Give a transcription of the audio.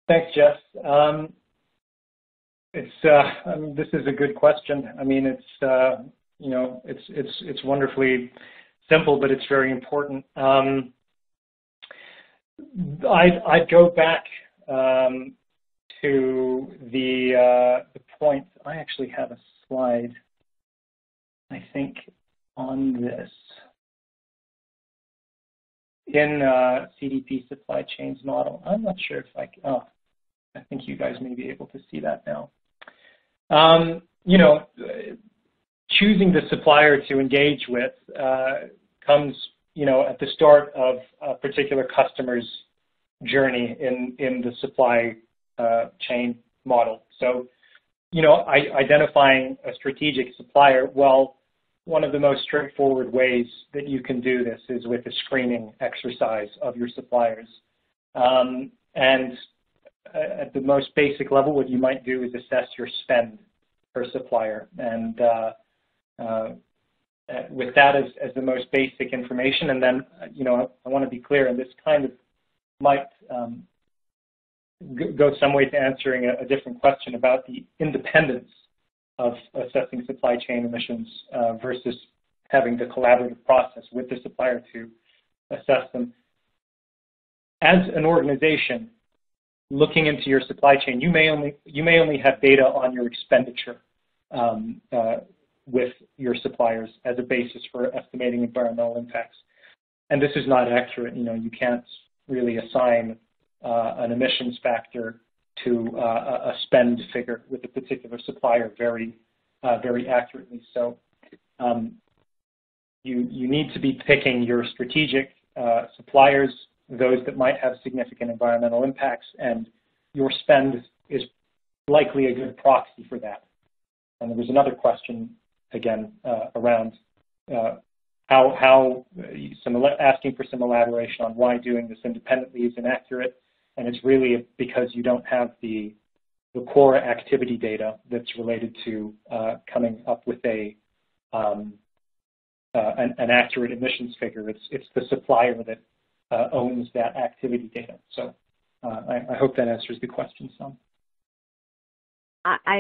Thanks, Jess. This is a good question. I mean, it's wonderfully simple, but it's very important. I'd go back to the point. I actually have a slide, I think, on this in CDP supply chains model. I'm not sure if I think you guys may be able to see that now. Choosing the supplier to engage with comes, at the start of a particular customer's journey in the supply chain model. So, identifying a strategic supplier, well, one of the most straightforward ways that you can do this is with a screening exercise of your suppliers. And at the most basic level, what you might do is assess your spend per supplier. And with that as the most basic information, and then, I want to be clear, and this kind of might go some way to answering a different question about the independence of assessing supply chain emissions versus having the collaborative process with the supplier to assess them. As an organization, looking into your supply chain, you may only have data on your expenditure with your suppliers as a basis for estimating environmental impacts. And this is not accurate. You can't really assign an emissions factor to a spend figure with a particular supplier very accurately. So you need to be picking your strategic suppliers, those that might have significant environmental impacts, and your spend is likely a good proxy for that. And there was another question, again, around asking for some elaboration on why doing this independently is inaccurate. And it's really because you don't have the core activity data that's related to coming up with an accurate emissions figure. It's the supplier that owns that activity data. So I hope that answers the question some. I